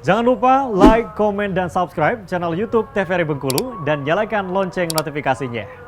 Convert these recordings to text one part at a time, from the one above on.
Jangan lupa like, komen, dan subscribe channel YouTube TVRI Bengkulu dan nyalakan lonceng notifikasinya.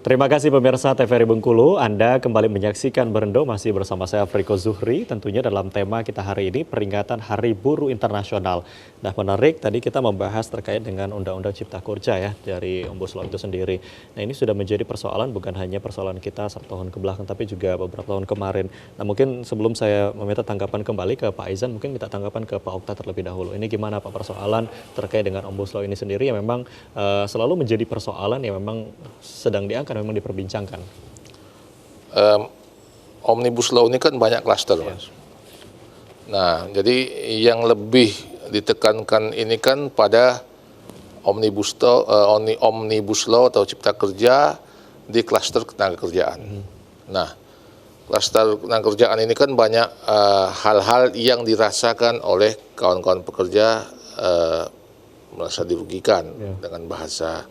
Terima kasih pemirsa TVRI Bengkulu, Anda kembali menyaksikan Berendo masih bersama saya Friko Zuhri, tentunya dalam tema kita hari ini peringatan Hari Buruh Internasional. Nah menarik, tadi kita membahas terkait dengan Undang-Undang Cipta Kerja ya dari Omnibus Law itu sendiri. Nah ini sudah menjadi persoalan bukan hanya persoalan kita 1 tahun kebelakang tapi juga beberapa tahun kemarin. Nah mungkin sebelum saya meminta tanggapan kembali ke Pak Aizan, mungkin minta tanggapan ke Pak Okta terlebih dahulu. Ini gimana Pak persoalan terkait dengan Omnibus Law ini sendiri yang memang selalu menjadi persoalan yang memang sedang diangkat, memang diperbincangkan. Omnibus Law ini kan banyak klaster, Mas. Nah, jadi yang lebih ditekankan ini kan pada Omnibus Law atau Cipta Kerja di klaster ketenaga kerjaan. Nah, klaster ketenaga kerjaan ini kan banyak hal-hal yang dirasakan oleh kawan-kawan pekerja merasa dirugikan dengan bahasa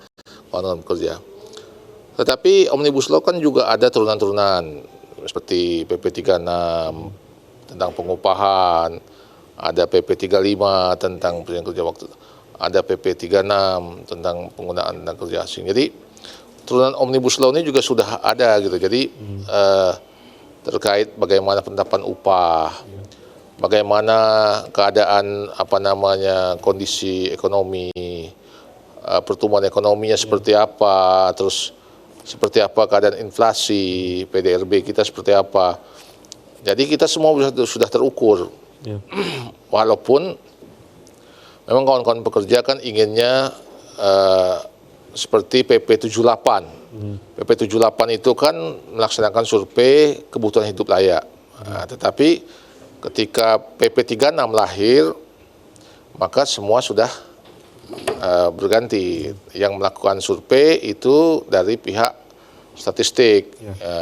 kawan-kawan pekerja. Tetapi Omnibus Law kan juga ada turunan-turunan seperti PP 36 tentang pengupahan, ada PP 35 tentang perjanjian kerja waktu, ada PP 36 tentang penggunaan tenaga kerja asing. Jadi turunan Omnibus Law ini juga sudah ada gitu. Jadi terkait bagaimana penetapan upah, bagaimana keadaan kondisi ekonomi, pertumbuhan ekonominya seperti apa, terus seperti apa keadaan inflasi, PDRB kita seperti apa. Jadi kita semua sudah terukur. Walaupun memang kawan-kawan pekerja kan inginnya seperti PP 78. PP 78 itu kan melaksanakan survei kebutuhan hidup layak. Nah, tetapi ketika PP 36 lahir, maka semua sudah berganti. Yang melakukan survei itu dari pihak statistik.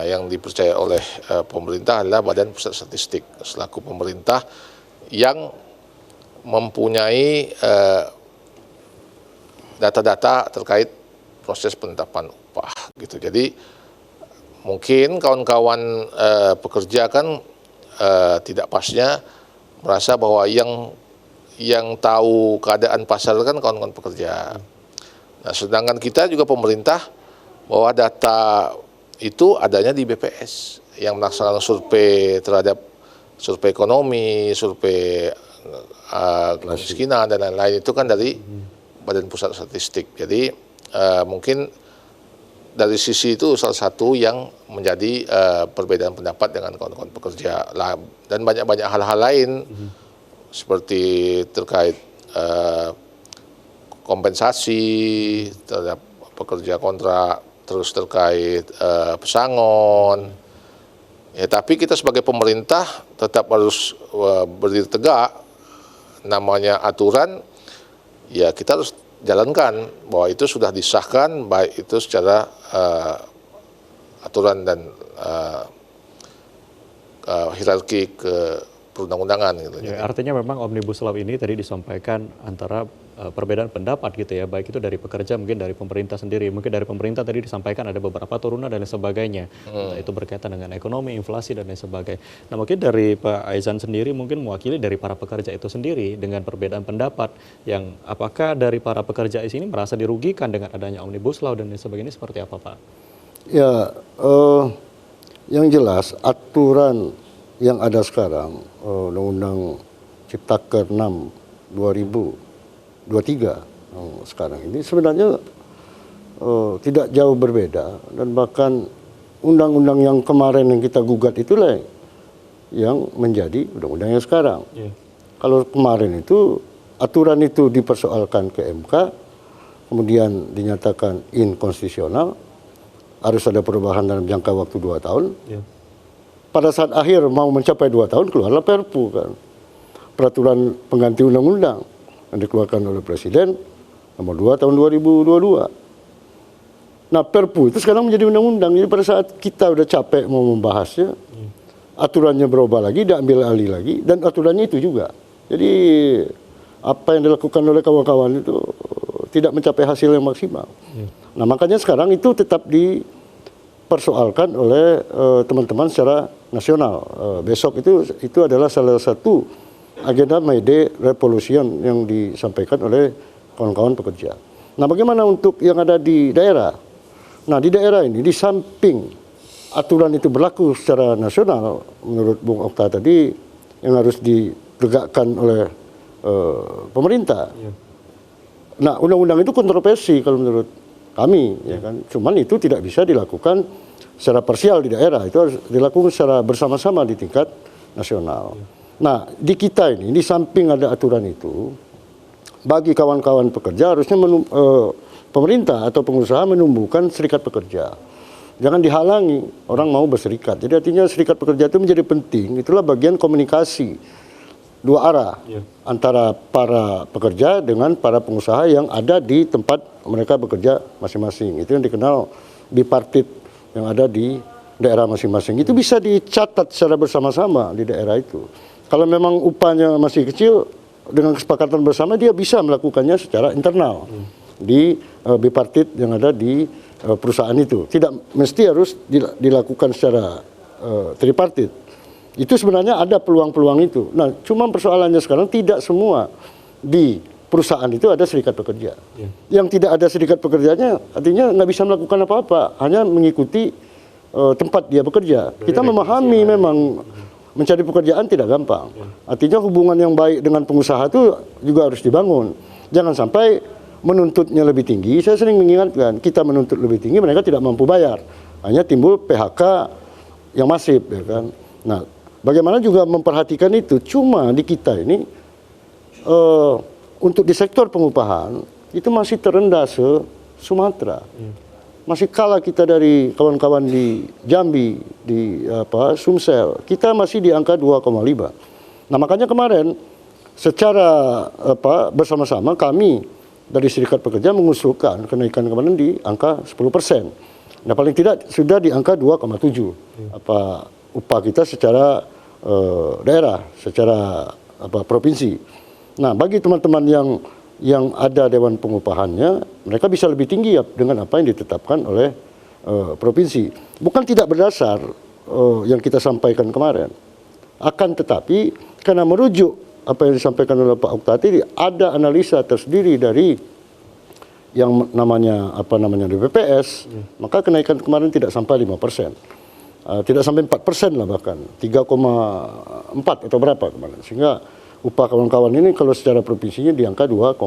Yang dipercaya oleh pemerintah adalah Badan Pusat Statistik selaku pemerintah yang mempunyai data-data terkait proses penetapan upah gitu. Jadi mungkin kawan-kawan pekerja kan tidak pasnya merasa bahwa yang tahu keadaan pasar kan kawan-kawan pekerja. Nah, sedangkan kita juga pemerintah bahwa data itu adanya di BPS yang melaksanakan survei terhadap survei ekonomi, survei kemiskinan dan lain-lain itu kan dari Badan Pusat Statistik. Jadi mungkin dari sisi itu salah satu yang menjadi perbedaan pendapat dengan kawan-kawan pekerja dan banyak-banyak hal-hal lain. Seperti terkait kompensasi terhadap pekerja kontrak, terus terkait pesangon. Ya, tapi kita sebagai pemerintah tetap harus berdiri tegak. Namanya aturan, ya kita harus jalankan bahwa itu sudah disahkan, baik itu secara aturan dan hierarki ke perundang-undangan gitu. Ya, artinya memang Omnibus Law ini tadi disampaikan antara perbedaan pendapat gitu ya, baik itu dari pekerja mungkin dari pemerintah sendiri. Mungkin dari pemerintah tadi disampaikan ada beberapa turunan dan lain sebagainya. Entah itu berkaitan dengan ekonomi, inflasi dan lain sebagainya. Nah mungkin dari Pak Aizan sendiri mungkin mewakili dari para pekerja itu sendiri dengan perbedaan pendapat yang apakah dari para pekerja di sini merasa dirugikan dengan adanya Omnibus Law dan lain sebagainya seperti apa Pak? Ya, yang jelas aturan yang ada sekarang, Undang-Undang Ciptaker 6 2023 sekarang ini sebenarnya tidak jauh berbeda, dan bahkan undang-undang yang kemarin yang kita gugat itulah yang menjadi undang-undang yang sekarang. Kalau kemarin itu aturan itu dipersoalkan ke MK, kemudian dinyatakan inkonstitusional, harus ada perubahan dalam jangka waktu 2 tahun. Pada saat akhir mau mencapai 2 tahun, keluarlah Perpu kan, peraturan pengganti undang-undang yang dikeluarkan oleh Presiden nomor 2 tahun 2022. Nah, Perpu itu sekarang menjadi undang-undang. Jadi pada saat kita udah capek mau membahasnya, aturannya berubah lagi, diambil alih lagi, dan aturannya itu juga. Jadi apa yang dilakukan oleh kawan-kawan itu tidak mencapai hasil yang maksimal. Nah, makanya sekarang itu tetap dipersoalkan oleh teman-teman secara nasional. Besok itu adalah salah satu agenda May Day Revolution yang disampaikan oleh kawan-kawan pekerja. Nah, bagaimana untuk yang ada di daerah? Nah, di daerah ini, di samping aturan itu berlaku secara nasional, menurut Bung Okta tadi, yang harus ditegakkan oleh pemerintah. Nah, undang-undang itu kontroversi kalau menurut kami, ya kan. Cuman itu tidak bisa dilakukan secara parsial di daerah, itu harus dilakukan secara bersama-sama di tingkat nasional. Nah, di kita ini, di samping ada aturan itu, bagi kawan-kawan pekerja harusnya pemerintah atau pengusaha menumbuhkan serikat pekerja. Jangan dihalangi orang mau berserikat. Jadi artinya serikat pekerja itu menjadi penting. Itulah bagian komunikasi dua arah antara para pekerja dengan para pengusaha yang ada di tempat mereka bekerja masing-masing. Itu yang dikenal bipartit yang ada di daerah masing-masing. Itu bisa dicatat secara bersama-sama di daerah itu. Kalau memang upahnya masih kecil, dengan kesepakatan bersama dia bisa melakukannya secara internal di bipartit yang ada di perusahaan itu. Tidak mesti harus dilakukan secara tripartit. Itu sebenarnya ada peluang-peluang itu. Nah, cuma persoalannya sekarang tidak semua di perusahaan itu ada serikat pekerja. Yang tidak ada serikat pekerjanya artinya nggak bisa melakukan apa-apa, hanya mengikuti tempat dia bekerja. Kita memahami memang mencari pekerjaan tidak gampang. Artinya hubungan yang baik dengan pengusaha itu juga harus dibangun. Jangan sampai menuntutnya lebih tinggi. Saya sering mengingatkan, kita menuntut lebih tinggi, mereka tidak mampu bayar. Hanya timbul PHK yang masif, ya kan. Nah, bagaimana juga memperhatikan itu? Cuma di kita ini, untuk di sektor pengupahan, itu masih terendah se-Sumatera. Masih kalah kita dari kawan-kawan di Jambi, di Sumsel. Kita masih di angka 2,5. Nah, makanya kemarin secara bersama-sama kami dari Serikat Pekerja mengusulkan kenaikan kemarin di angka 10%. Nah, paling tidak sudah di angka 2,7 upah kita secara daerah, secara provinsi. Nah, bagi teman-teman yang ada dewan pengupahannya, mereka bisa lebih tinggi dengan apa yang ditetapkan oleh provinsi. Bukan tidak berdasar yang kita sampaikan kemarin. Akan tetapi karena merujuk apa yang disampaikan oleh Pak Okta tadi, ada analisa tersendiri dari yang namanya BPPS, maka kenaikan kemarin tidak sampai 5%. Tidak sampai 4% lah bahkan, 3,4 atau berapa kemarin. Sehingga upah kawan-kawan ini kalau secara provinsinya di angka 2,5.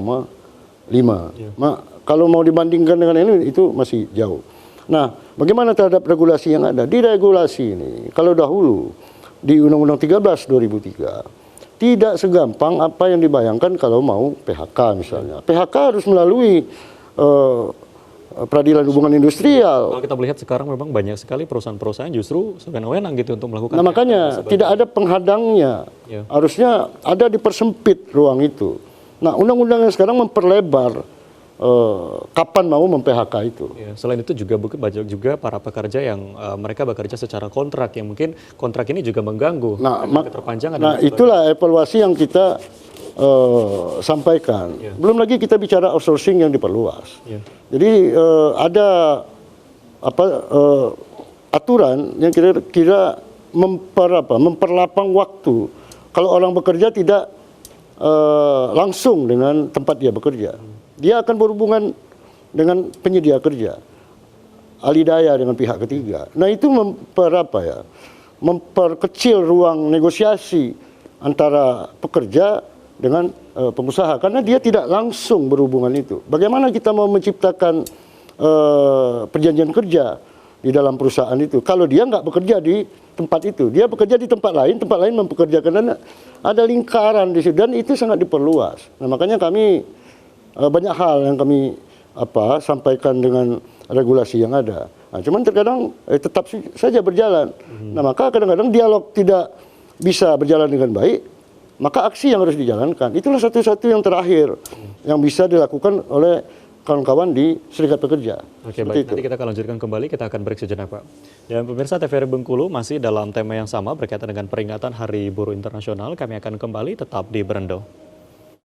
Kalau mau dibandingkan dengan ini, itu masih jauh. Nah, bagaimana terhadap regulasi yang ada? Di regulasi ini, kalau dahulu di Undang-Undang 13 2003, tidak segampang apa yang dibayangkan kalau mau PHK misalnya. PHK harus melalui peradilan hubungan industrial. Kalau kita melihat sekarang memang banyak sekali perusahaan-perusahaan justru sewenang-wenang gitu untuk melakukan. Nah, makanya tidak ada penghadangnya. Harusnya ada dipersempit ruang itu. Nah, undang-undang yang sekarang memperlebar kapan mau mem-PHK itu. Selain itu juga banyak juga para pekerja yang mereka bekerja secara kontrak, yang mungkin kontrak ini juga mengganggu. Nah, keterpanjangan. Nah, itulah evaluasi yang kita sampaikan. Belum lagi kita bicara outsourcing yang diperluas. Jadi ada aturan yang kira-kira memperlapang waktu. Kalau orang bekerja tidak langsung dengan tempat dia bekerja, dia akan berhubungan dengan penyedia kerja, ahli daya dengan pihak ketiga. Nah, itu memperkecil ruang negosiasi antara pekerja dengan pengusaha, karena dia tidak langsung berhubungan itu. Bagaimana kita mau menciptakan perjanjian kerja di dalam perusahaan itu kalau dia nggak bekerja di tempat itu, dia bekerja di tempat lain mempekerjakan, dan ada lingkaran di situ, dan itu sangat diperluas. Nah, makanya kami banyak hal yang kami sampaikan dengan regulasi yang ada. Nah, cuman terkadang tetap saja berjalan. Nah, maka kadang-kadang dialog tidak bisa berjalan dengan baik, maka aksi yang harus dijalankan. Itulah satu-satu yang terakhir yang bisa dilakukan oleh kawan-kawan di Serikat Pekerja. Oke, Seperti baik. itu. Nanti kita akan lanjutkan kembali, kita akan break sejenak, Pak. Dan pemirsa TVRI Bengkulu masih dalam tema yang sama berkaitan dengan peringatan Hari Buruh Internasional. Kami akan kembali tetap di Berendo.